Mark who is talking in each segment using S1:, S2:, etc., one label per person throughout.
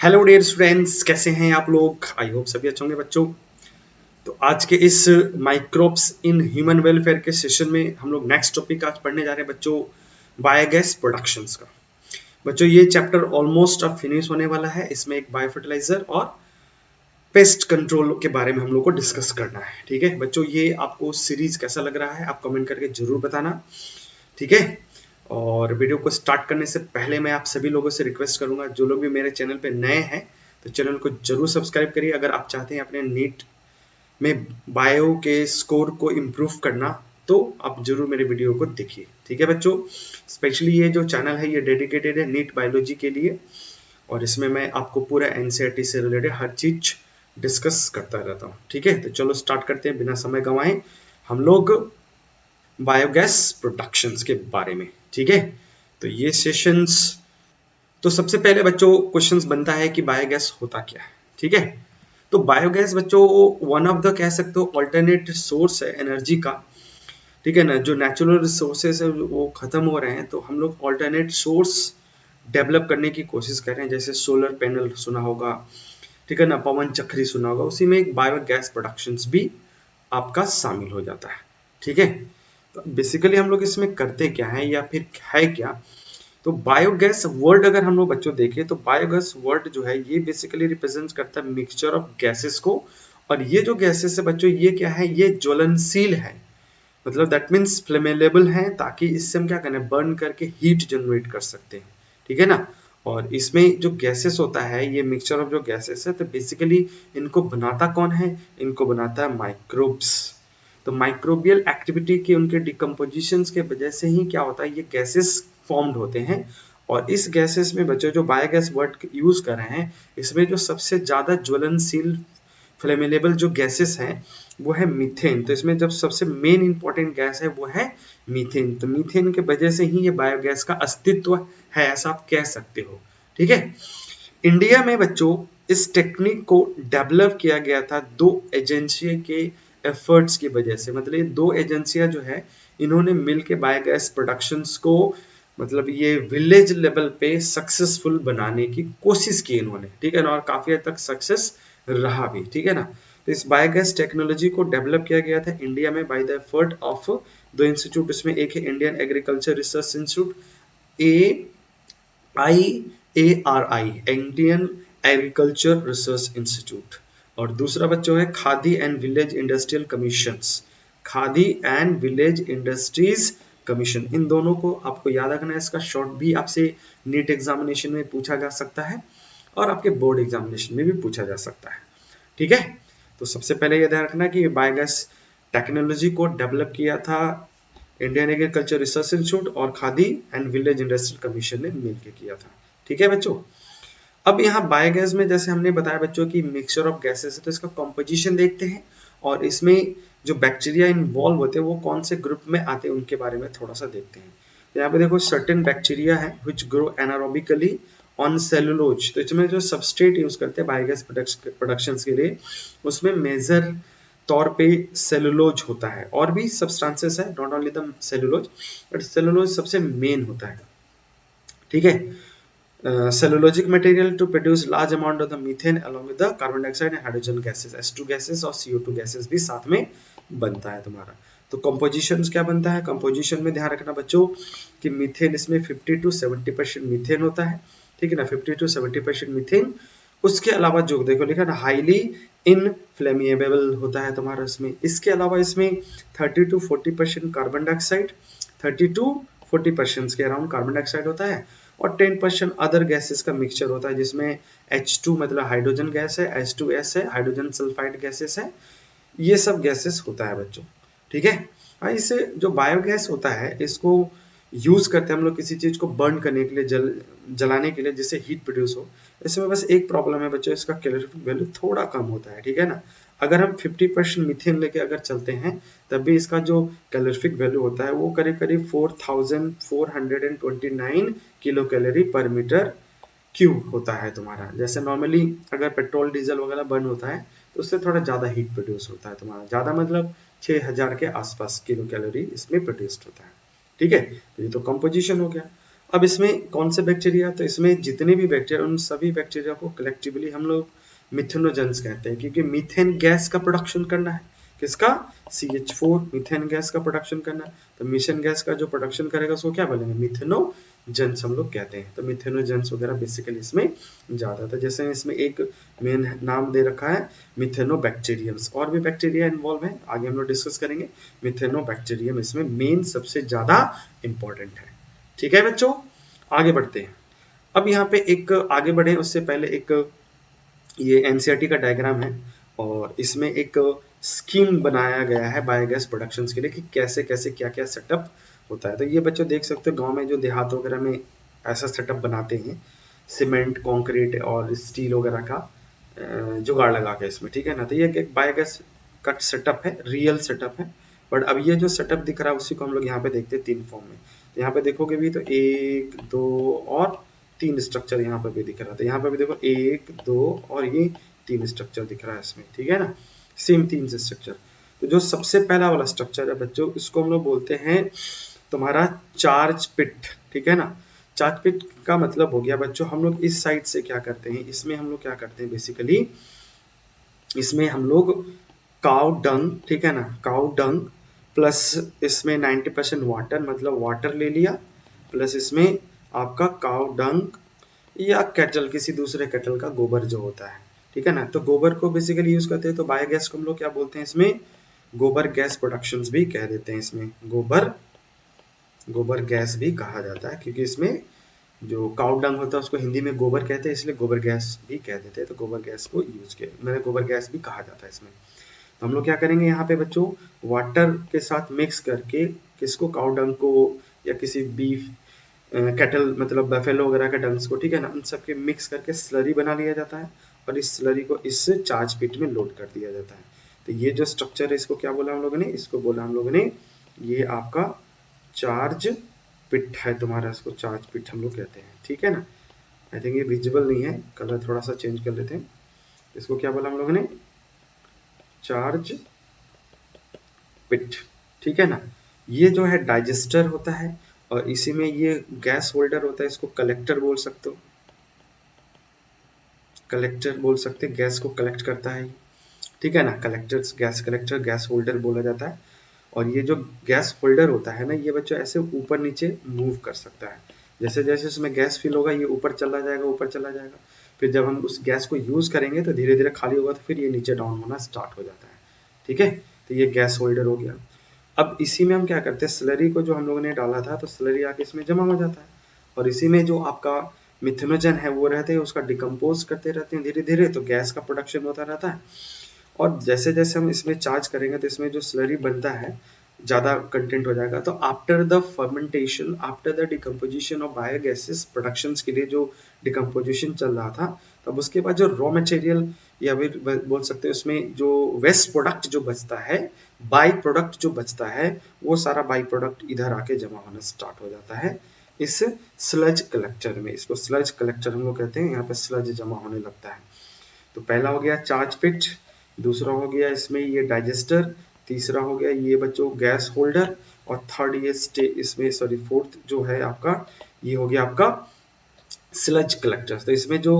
S1: Hello dear students, कैसे हैं आप लोग। आई होप सभी अच्छे होंगे बच्चों। तो आज के इस माइक्रोब्स इन ह्यूमन वेलफेयर के सेशन में हम लोग नेक्स्ट टॉपिक आज पढ़ने जा रहे हैं बच्चों, बायोगैस प्रोडक्शंस का। बच्चों ये चैप्टर ऑलमोस्ट अब फिनिश होने वाला है। इसमें एक बायो फर्टिलाइजर और पेस्ट कंट्रोल के बारे में हम लोग को डिस्कस करना है। ठीक है बच्चों, ये आपको सीरीज कैसा लग रहा है आप कमेंट करके जरूर बताना। ठीक है, और वीडियो को स्टार्ट करने से पहले मैं आप सभी लोगों से रिक्वेस्ट करूंगा, जो लोग भी मेरे चैनल पे नए हैं तो चैनल को जरूर सब्सक्राइब करिए। अगर आप चाहते हैं अपने नीट में बायो के स्कोर को इम्प्रूव करना तो आप जरूर मेरे वीडियो को देखिए। ठीक है बच्चों, स्पेशली ये जो चैनल है ये डेडिकेटेड है नीट बायोलॉजी के लिए, और इसमें मैं आपको पूरा एनसीईआरटी से रिलेटेड हर चीज डिस्कस करता रहता हूँ। ठीक है, तो चलो स्टार्ट करते हैं बिना समय गंवाए हम लोग बायोगैस प्रोडक्शंस के बारे में। ठीक है, तो ये सेशंस, तो सबसे पहले बच्चों क्वेश्चंस बनता है कि बायोगैस होता क्या है। ठीक है, तो बायोगैस बच्चों वन ऑफ द कह सकते हो अल्टरनेट सोर्स है एनर्जी का। ठीक है ना, जो नेचुरल रिसोर्सेज है वो खत्म हो रहे हैं, तो हम लोग अल्टरनेट सोर्स डेवलप करने की कोशिश कर रहे हैं। जैसे सोलर पैनल सुना होगा, ठीक है ना, पवन चक्री सुना होगा, उसी में एक बायोगैस प्रोडक्शंस भी आपका शामिल हो जाता है। ठीक है, तो बेसिकली हम लोग इसमें करते क्या है या फिर है क्या। तो बायोगैस वर्ड अगर हम लोग बच्चों देखें तो बायोगैस वर्ड जो है ये बेसिकली रिप्रेजेंट करता है मिक्सचर ऑफ गैसेस को। और ये जो गैसेस है बच्चों ये क्या है, ये ज्वलनशील है, मतलब दैट मीन्स फ्लेमेलेबल है, ताकि इससे हम क्या करें बर्न करके हीट जनरेट कर सकते हैं। ठीक है ना, और इसमें जो गैसेस होता है ये मिक्सचर ऑफ जो गैसेस है, तो बेसिकली इनको बनाता कौन है, इनको बनाता है माइक्रोब्स। तो माइक्रोबियल एक्टिविटी के उनके डिकम्पोजिशन के वजह से ही क्या होता है ये गैसेस फॉर्म्ड होते हैं। और इस गैसेस में बच्चों जो बायोगैस वर्ड यूज कर रहे हैं, इसमें जो सबसे ज्यादा ज्वलनशील फ्लेमेलेबल जो गैसेस हैं वो है मीथेन। तो इसमें जब सबसे मेन इंपॉर्टेंट गैस है वो है मीथेन। तो मीथेन के वजह से ही ये बायोगैस का अस्तित्व है, ऐसा आप कह सकते हो। ठीक है, इंडिया में बच्चों इस टेक्निक को डेवलप किया गया था दो एजेंसी के एफर्ट्स की वजह से। मतलब ये दो एजेंसियां जो है इन्होंने मिलकर बायोगैस प्रोडक्शंस को मतलब ये विलेज लेवल पे सक्सेसफुल बनाने की कोशिश की इन्होंने। ठीक है ना, और काफी हद तक सक्सेस रहा भी। ठीक है ना, तो इस बायोगैस टेक्नोलॉजी को डेवलप किया गया था इंडिया में बाय द एफर्ट ऑफ दो इंस्टीट्यूट। इसमें एक है Indian agriculture research institute AIARI, Indian agriculture research institute, और दूसरा बच्चों है Khadi and village industrial commissions, Khadi and village industries commission. इन दोनों को आपको याद रखना है, इसका शॉर्ट भी आपसे नीट एग्जामिनेशन में पूछा जा सकता है और आपके बोर्ड एग्जामिनेशन में भी पूछा जा सकता है। ठीक है, तो सबसे पहले यह ध्यान रखना कि बायोगैस टेक्नोलॉजी को डेवलप किया था इंडियन एग्रीकल्चर रिसर्च इंस्टीट्यूट और khadi and village industrial commission ने मिलकर किया था। ठीक है बच्चों, अब यहाँ बायोगैस में जैसे हमने बताया बच्चों की मिक्सचर ऑफ गैसेस है, तो इसका कॉम्पोजिशन देखते हैं और इसमें जो बैक्टीरिया इन्वॉल्व होते हैं वो कौन से ग्रुप में आते हैं उनके बारे में थोड़ा सा देखते हैं। तो यहाँ पे देखो सर्टेन बैक्टीरिया है which grow anaerobically on cellulose. तो इसमें जो सबस्ट्रेट यूज करते हैं बायोगैस प्रोडक्शन के लिए उसमें मेजर तौर पे सेलुलोज होता है, और भी सब्सटेंसेस है, not only the cellulose, but cellulose सबसे मेन होता है। ठीक है, cellulosic material to produce large amount of the methane along with the carbon dioxide and hydrogen gases, H2 gases और CO2 gases भी साथ में बनता है तुम्हारा। तो कंपोजिशन क्या बनता है, कंपोजिशन में ध्यान रखना बच्चों कि मीथेन इसमें 50 to 70% मीथेन होता है। ठीक है ना, 50 to 70% मीथेन। उसके अलावा जो देखो लिखा ना हाईली इनफ्लेमेबल होता है तुम्हारा इसमें। इसके अलावा इसमें 30 to 40% कार्बन डाइऑक्साइड, 30 to 40% के अराउंड कार्बन डाइऑक्साइड होता है, और 10% अदर गैसेस का मिक्सचर होता है जिसमें H2 मतलब हाइड्रोजन गैस है, H2S है, हाइड्रोजन सल्फाइड गैसेस है, ये सब गैसेस होता है बच्चों। ठीक है, और इससे जो बायोगैस होता है इसको यूज करते हैं हम लोग किसी चीज को बर्न करने के लिए, जलाने के लिए, जिससे हीट प्रोड्यूस हो। इसमें बस एक प्रॉब्लम है बच्चों, इसका कैलोरीफिक वैल्यू थोड़ा कम होता है। ठीक है ना, अगर हम 50% मीथेन लेके अगर चलते हैं तब भी इसका जो कैलोरीफिक वैल्यू होता है वो करीब करीब 4429 किलो कैलोरी पर मीटर क्यूब होता है तुम्हारा। जैसे नॉर्मली अगर पेट्रोल डीजल वगैरह बर्न होता है तो उससे थोड़ा ज्यादा हीट प्रोड्यूस होता है तुम्हारा, ज्यादा मतलब 6000 के आसपास किलो कैलोरी इसमें प्रोड्यूस्ड होता है। ठीक है, तो ये तो कंपोजिशन हो गया। अब इसमें कौन से बैक्टीरिया, तो इसमें जितने भी बैक्टीरिया, उन सभी बैक्टीरिया को कलेक्टिवली हम लोग मिथेनोजेंस कहते हैं, क्योंकि मीथेन गैस का प्रोडक्शन करना है। किसका? CH4 मीथेन गैस का प्रोडक्शन करना है। तो मीथेन गैस का जो प्रोडक्शन करेगा उसको क्या बोलेंगे? मिथेनोजेंस हम लोग कहते हैं। तो मिथेनोजेंस वगैरह बेसिकली इसमें ज्यादा था। जैसे इसमें एक मेन नाम दे रखा है मिथेनोबैक्टीरियम्स, और भी बैक्टीरिया इन्वॉल्व है, आगे हम लोग डिस्कस करेंगे। मिथेनोबैक्टीरियम इसमें मेन सबसे ज्यादा इंपॉर्टेंट है। ठीक है बच्चों, आगे बढ़ते हैं। अब यहाँ पे एक आगे बढ़े उससे पहले एक ये एनसीईआरटी का डायग्राम है, और इसमें एक स्कीम बनाया गया है बायोगैस प्रोडक्शन के लिए कि कैसे कैसे क्या क्या सेटअप होता है। तो ये बच्चों देख सकते हो, गांव में जो देहात वगैरह में ऐसा सेटअप बनाते हैं, सीमेंट, कंक्रीट और स्टील वगैरह का जुगाड़ लगा के इसमें, ठीक है ना। तो ये एक बायोगैस का सेटअप है, रियल सेटअप है। बट अब ये जो सेटअप दिख रहा है उसी को हम लोग यहाँ पे देखते हैं 3 फॉर्म में। तो यहाँ पे देखोगे भी तो 1 2 और 3 स्ट्रक्चर यहाँ पे भी दिख रहा था। यहाँ पे भी देखो 1 2 और ये 3 स्ट्रक्चर दिख रहा है इसमें, ठीक है ना, सेम 3 स्ट्रक्चर। तो जो सबसे पहला वाला स्ट्रक्चर है बच्चों, इसको हम लोग बोलते हैं तुम्हारा चार्ज पिट, ठीक है ना। चार्ज पिट का मतलब हो गया बच्चों, हम लोग इस साइड से क्या करते हैं, इसमें हम लोग क्या करते हैं बेसिकली, इसमें हम लोग काउ डंग, ठीक है ना, काउ डंग प्लस इसमें 90% वाटर, मतलब वाटर ले लिया, प्लस इसमें आपका काउ डंग या कैटल, किसी दूसरे कैटल का गोबर जो होता है, ठीक है ना। तो गोबर को बेसिकली यूज करते हैं। तो बायोगैस को हम लोग क्या बोलते हैं इसमें? गोबर गैस प्रोडक्शंस भी कह देते हैं इसमें, गोबर गैस भी कहा जाता है, क्योंकि इसमें जो काउ डंग होता है उसको हिंदी में गोबर कहते हैं, इसलिए गोबर गैस भी कह देते हैं। तो गोबर गैस को यूज किया, मैंने गोबर गैस भी कहा जाता है इसमें। तो हम लोग क्या करेंगे यहाँ पे बच्चों, वाटर के साथ मिक्स करके किसको, काउ डंग को या किसी बीफ कैटल मतलब बफेलो वगैरह के डंग्स को, ठीक है ना, उन सबके मिक्स करके स्लरी बना लिया जाता है, और इस स्लरी को इस चार्ज पिट में लोड कर दिया जाता है। तो ये जो स्ट्रक्चर है इसको क्या बोला हम लोगों ने? इसको बोला हम लोगों ने, ये आपका चार्ज पिट है तुम्हारा, इसको चार्ज पिट हम लोग कहते हैं, ठीक है ना। आई थिंक ये विजिबल नहीं है, कलर थोड़ा सा चेंज कर लेते हैं। इसको क्या बोला हम लोगों ने? चार्ज पिट, ठीक है ना। ये जो है डाइजेस्टर होता है, और इसी में ये गैस होल्डर होता है, इसको कलेक्टर बोल सकते हो, कलेक्टर बोल सकते हैं, गैस को कलेक्ट करता है, ठीक है ना। कलेक्टर गैस होल्डर बोला जाता है। और ये जो गैस होल्डर होता है ना, ये बच्चों ऐसे ऊपर नीचे मूव कर सकता है, जैसे जैसे उसमें गैस फिल होगा ये ऊपर चला जाएगा, ऊपर चला जाएगा। फिर जब हम उस गैस को यूज करेंगे तो धीरे धीरे खाली होगा, तो फिर ये नीचे डाउन होना स्टार्ट हो जाता है, ठीक है। तो ये गैस होल्डर हो गया। अब इसी में हम क्या करते हैं, स्लरी को जो हम लोगों ने डाला था, तो स्लरी आके इसमें जमा हो जाता है, और इसी में जो आपका मिथेनोजन है वो रहते हैं, उसका डिकम्पोज करते रहते हैं धीरे धीरे, तो गैस का प्रोडक्शन होता रहता है। और जैसे जैसे हम इसमें चार्ज करेंगे तो इसमें जो स्लरी बनता है ज़्यादा कंटेंट हो जाएगा। तो after the fermentation, after the decomposition of biogases productions के लिए जो डिकम्पोजिशन चल रहा था, तब उसके बाद जो रॉ मटेरियल या फिर बोल सकते हैं उसमें जो वेस्ट प्रोडक्ट जो बचता है, बाई प्रोडक्ट जो बचता है, वो सारा बाई प्रोडक्ट इधर आके जमा होना स्टार्ट हो जाता है इस स्लज कलेक्टर में। इसको स्लज कलेक्टर हम लोग कहते हैं, यहाँ पे स्लज जमा होने लगता है। तो पहला हो गया चार्ज पिट, दूसरा हो गया इसमें ये डाइजेस्टर, तीसरा हो गया ये बच्चों गैस होल्डर, और थर्ड ये इसमें सॉरी फोर्थ जो है आपका, ये हो गया आपका स्लज कलेक्टर। तो इसमें जो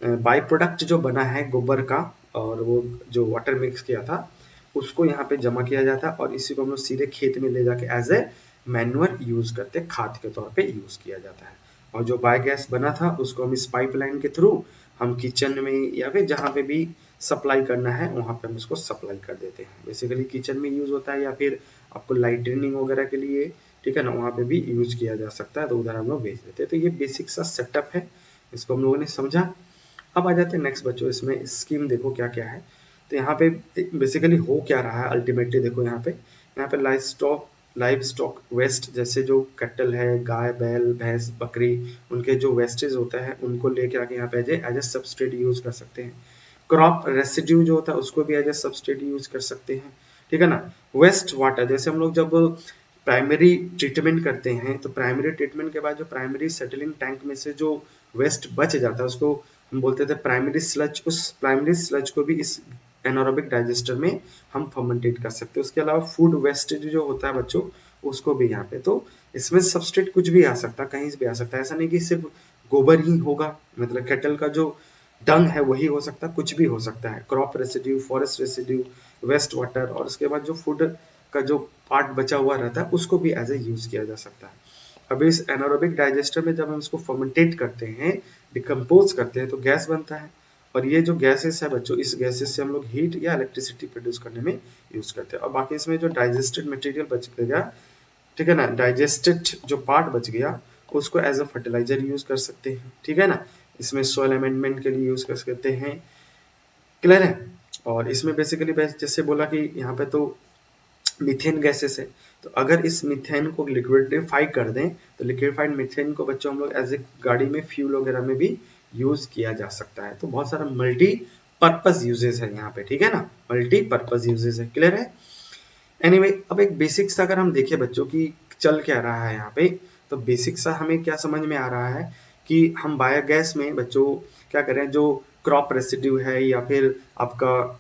S1: बाई प्रोडक्ट जो बना है गोबर का, और वो जो वाटर मिक्स किया था, उसको यहाँ पे जमा किया जाता है, और इसी को हम लोग सीधे खेत में ले जाके एज ए मैन्युअर यूज करते, खाद के तौर पे यूज किया जाता है। और जो बायोगैस बना था उसको हम इस पाइपलाइन के थ्रू हम किचन में या फिर जहाँ पे भी सप्लाई करना है वहाँ पे हम इसको सप्लाई कर देते हैं। बेसिकली किचन में यूज होता है, या फिर आपको लाइटनिंग वगैरह के लिए, ठीक है ना, वहाँ पे भी यूज किया जा सकता है, तो उधर हम लोग भेज देते हैं। तो ये बेसिक सा सेटअप है, इसको हम लोगों ने समझा। अब आ जाते हैं नेक्स्ट बच्चों, इसमें स्कीम देखो क्या क्या है। तो यहाँ पे बेसिकली हो क्या रहा है अल्टीमेटली, देखो यहाँ पे लाइव स्टॉक वेस्ट, जैसे जो कैटल है, गाय बैल भैंस बकरी, उनके जो वेस्टेज होता है उनको लेके आके यहाँ पे एज ए सब्सट्रेट यूज कर सकते हैं। क्रॉप रेसिड्यू जो होता है उसको भी एज ए सब्सट्रेट यूज कर सकते हैं, ठीक है ना। वेस्ट वाटर, जैसे हम लोग जब प्राइमरी ट्रीटमेंट करते हैं, तो प्राइमरी ट्रीटमेंट के बाद जो प्राइमरी सेटलिंग टैंक में से जो वेस्ट बच जाता है उसको हम बोलते थे प्राइमरी स्लज। उस प्राइमरी स्लज को भी इस एनारोबिक डाइजेस्टर में हम फर्मेंटेट कर सकते हैं। उसके अलावा फूड वेस्टेज जो होता है बच्चों, उसको भी यहाँ पे, तो इसमें सबस्ट्रेट कुछ भी आ सकता है, कहीं से भी आ सकता है, ऐसा नहीं कि सिर्फ गोबर ही होगा, मतलब केटल का जो डंग है वही हो सकता है, कुछ भी हो सकता है, crop residue, forest residue, waste water, और उसके बाद जो फूड का जो पार्ट बचा हुआ रहता है उसको भी एज ए यूज किया जा सकता है। अब इस एनारोबिक डाइजेस्टर में जब हम इसको फर्मेंटेट करते हैं, डिकम्पोज करते हैं, तो गैस बनता है, और ये जो गैसेस है बच्चों, इस गैसेस से हम लोग हीट या इलेक्ट्रिसिटी प्रोड्यूस करने में यूज करते हैं। और बाकी इसमें जो डाइजेस्टेड मटेरियल बच गया, ठीक है ना, डाइजेस्टेड जो पार्ट बच गया उसको एज अ फर्टिलाइजर यूज कर सकते हैं, ठीक है ना, इसमें सॉइल अमेंडमेंट के लिए यूज कर सकते हैं, क्लियर है। और इसमें बेसिकली जैसे बोला कि यहाँ पे तो मीथेन गैसेस है, तो अगर इस मीथेन को लिक्विडिफाई कर दें तो लिक्विफाइड मीथेन को बच्चों हम लोग एज ए गाड़ी में फ्यूल वगैरह में भी यूज किया जा सकता है। तो बहुत सारा मल्टी पर्पज यूजेस है यहाँ पे, ठीक है ना, मल्टी पर्पज यूजेस है, क्लियर है। एनीवे अब एक बेसिक सा अगर हम देखें बच्चों की चल क्या रहा है यहाँ पे, तो बेसिक सा हमें क्या समझ में आ रहा है कि हम बायोगैस में बच्चों क्या करें, जो क्रॉप रेसिड्यू है या फिर आपका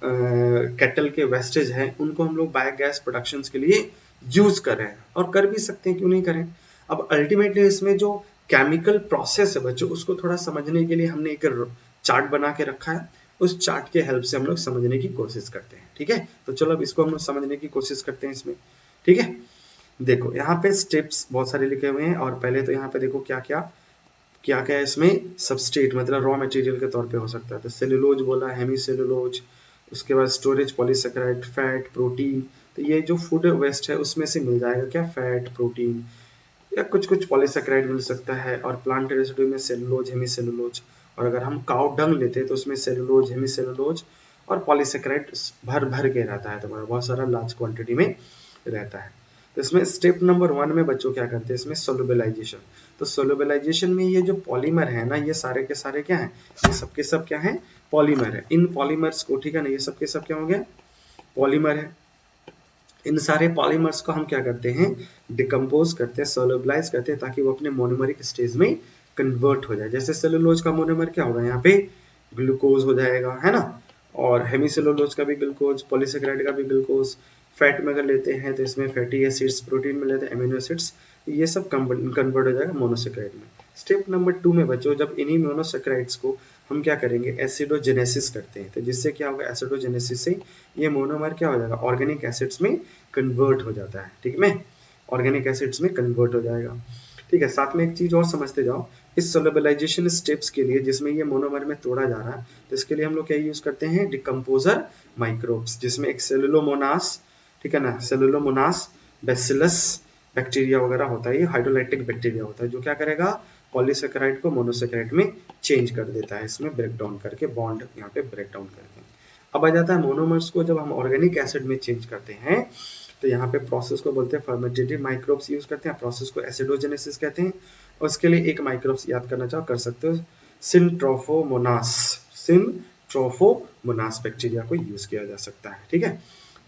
S1: कैटल के वेस्टेज है, उनको हम लोग बायोगैस प्रोडक्शन के लिए यूज कर रहे हैं, और कर भी सकते हैं, क्यों नहीं करें। अब अल्टीमेटली इसमें जो केमिकल प्रोसेस है बच्चों, उसको थोड़ा समझने के लिए हमने एक चार्ट बना के रखा है, उस चार्ट के हेल्प से हम लोग समझने की कोशिश करते हैं, ठीक है। तो चलो अब इसको हम लोग समझने की कोशिश करते हैं इसमें, ठीक है। देखो यहाँ पे स्टेप्स बहुत सारे लिखे हुए हैं, और पहले तो यहाँ पे देखो क्या क्या है इसमें, सबस्ट्रेट मतलब रॉ मटेरियल के तौर पे हो सकता है, तो सेलुलोज बोला, हेमी सेलुलोज, उसके बाद स्टोरेज पॉलीसेकेराइड, फैट, प्रोटीन, तो ये जो फूड वेस्ट है उसमें से मिल जाएगा क्या, फैट, प्रोटीन, या कुछ कुछ पॉलीसेकेराइड मिल सकता है, और प्लांट रेसिड्यू में सेलुलोज, हेमी सेलुलोज, और अगर हम काउ डंग लेते हैं तो उसमें सेलुलोज, हेमी सेलुलोज और पॉलीसेकेराइड भर भर के रहता है, तो बहुत सारा लार्ज क्वांटिटी में रहता है। तो इसमें स्टेप नंबर 1 में बच्चों क्या करते हैं, इसमें सोलुबलाइजेशन। तो सोलुबलाइजेशन में ये जो पॉलीमर है ना, ये सारे के सारे क्या है, ये सबके सब क्या है, पॉलीमर है। इन पॉलीमर्स को, ठीक है ना, ये सबके सब क्या हो गया, पॉलीमर है। इन सारे पॉलीमर्स को हम क्या करते हैं, डिकम्पोज करते हैं, सोलुबलाइज करते हैं, ताकि वो अपने मोनोमरिक स्टेज में कन्वर्ट हो जाए। जैसे सेलुलोज का मोनोमर क्या होगा, यहाँ पे ग्लूकोज हो जाएगा, है ना, और हेमीसेलुलोज का भी ग्लूकोज, पॉलीसेकेराइड का भी ग्लूकोज, फैट में अगर लेते हैं तो इसमें फैटी एसिड्स, प्रोटीन में लेते हैं एमिनो एसिड्स, ये सब कन्वर्ट हो जाएगा मोनोसेकेराइड में। स्टेप नंबर 2 में बच्चों, जब इन्हीं मोनोसेकेराइड्स को हम क्या करेंगे, एसिडोजेनेसिस करते हैं, तो जिससे क्या होगा, एसिडोजेनेसिस से ये मोनोमर क्या हो जाएगा, ऑर्गेनिक एसिड्स में कन्वर्ट हो जाता है, ठीक है, ऑर्गेनिक एसिड्स में कन्वर्ट हो जाएगा, ठीक है। साथ में एक चीज और समझते जाओ, इस सोलुबलाइजेशन स्टेप्स के लिए, जिसमें ये मोनोमर में तोड़ा जा रहा है, तो इसके लिए हम लोग क्या यूज करते हैं, डिकम्पोजर माइक्रोब्स, जिसमें एक सेलुलोमोनास, ठीक है ना, सेलुलोमोनास, बैसिलस बैक्टीरिया वगैरह होता है, ये हाइड्रोलाइटिक बैक्टीरिया होता है, जो क्या करेगा, पॉलीसेकेराइड को मोनोसेकेराइड में चेंज कर देता है, इसमें ब्रेक डाउन करके, बॉन्ड यहाँ पे ब्रेक डाउन करके। अब आ जाता है मोनोमर्स को जब हम ऑर्गेनिक एसिड में चेंज करते हैं, तो यहाँ पे प्रोसेस को बोलते हैं फर्मेंटेटिव माइक्रोब्स यूज करते हैं, प्रोसेस को एसिडोजेनेसिस कहते हैं, और उसके लिए एक माइक्रोब्स याद करना चाहो कर सकते हो, सिंट्रोफोमोनास, सिंट्रोफोमोनास बैक्टीरिया को यूज किया जा सकता है, ठीक है।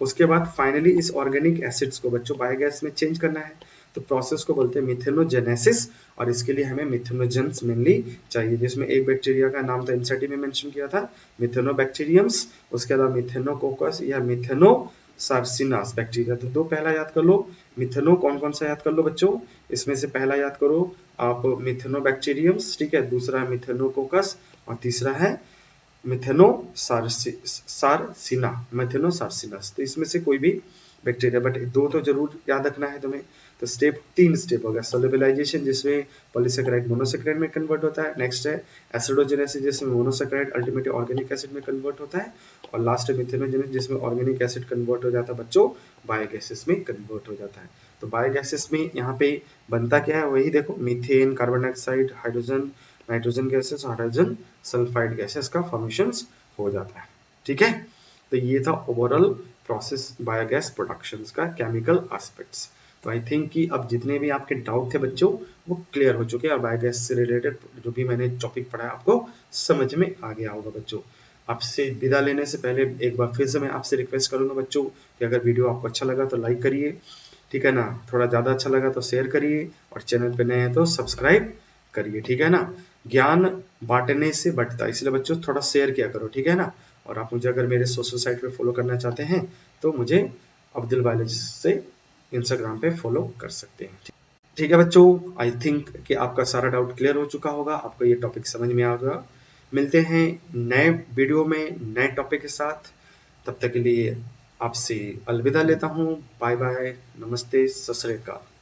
S1: उसके बाद फाइनली इस ऑर्गेनिक एसिड्स को बच्चों बायोगैस में चेंज करना है, तो प्रोसेस को बोलते हैं मिथेनोजेनेसिस, और इसके लिए हमें मिथेनोजेंस मेनली चाहिए, जिसमें एक बैक्टीरिया का नाम तो एनसीईआरटी में मेंशन किया था, मिथेनोबैक्टीरियम्स, उसके अलावा मिथेनोकोकस या मिथेनो सार्सिनास बैक्टीरिया। तो दो पहला याद कर लो, मिथेनो कौन कौन सा याद कर लो बच्चों, इसमें से पहला याद करो आप मिथेनोबैक्टीरियम्स, ठीक है, दूसरा है मिथेनोकोकस, और तीसरा है मिथेनो सार्सिना, मिथेनो सार्सिनस। तो इसमें से कोई भी बैक्टीरिया, बट दो तो जरूर याद रखना है तुम्हें। तो स्टेप 3 स्टेप हो गया, सोलुबलाइजेशन जिसमें पॉलीसेकेराइड मोनोसेकेराइड में कन्वर्ट होता है, नेक्स्ट है एसिडोजेनेसिस जिसमें मोनोसेकेराइड अल्टीमेटली ऑर्गेनिक एसिड में कन्वर्ट होता है, और लास्ट है मिथेनोजेनेसिस जिसमें ऑर्गेनिक एसिड कन्वर्ट हो जाता है बच्चों, बायोगैसेस में कन्वर्ट हो जाता है। तो बायोगैसेस में यहाँ पे बनता क्या है, वही देखो, methane, carbon dioxide, hydrogen, nitrogen gases, hydrogen sulphide gases का फॉर्मेशन हो जाता है, ठीक है। तो ये था ओवरऑल प्रोसेस बायोगैस प्रोडक्शन का केमिकल एस्पेक्ट्स। तो आई थिंक कि अब जितने भी आपके डाउट थे बच्चों वो क्लियर हो चुके हैं, और बायोगैस से रिलेटेड जो भी मैंने टॉपिक पढ़ाया आपको समझ में आ गया होगा बच्चों। आपसे विदा लेने से पहले एक बार फिर से मैं आपसे रिक्वेस्ट करूंगा बच्चों कि अगर वीडियो आपको अच्छा लगा तो लाइक करिए, ठीक है ना, थोड़ा ज़्यादा अच्छा लगा तो शेयर करिए, और चैनल पे नए हैं तो सब्सक्राइब करिए, ठीक है ना। ज्ञान बांटने से बढ़ता है, इसलिए बच्चों थोड़ा शेयर किया करो, ठीक है ना। और आप मुझे अगर मेरे सोशल साइट पे फॉलो करना चाहते हैं तो मुझे अब्दुल बायोलॉजिस्ट से इंस्टाग्राम पे फॉलो कर सकते हैं। ठीक है बच्चों, आई थिंक कि आपका सारा डाउट क्लियर हो चुका होगा, आपको ये टॉपिक समझ में आ गया। मिलते हैं नए वीडियो में नए टॉपिक के साथ, तब तक के लिए आपसे अलविदा लेता हूँ। बाय बाय, नमस्ते, सत श्री अकाल।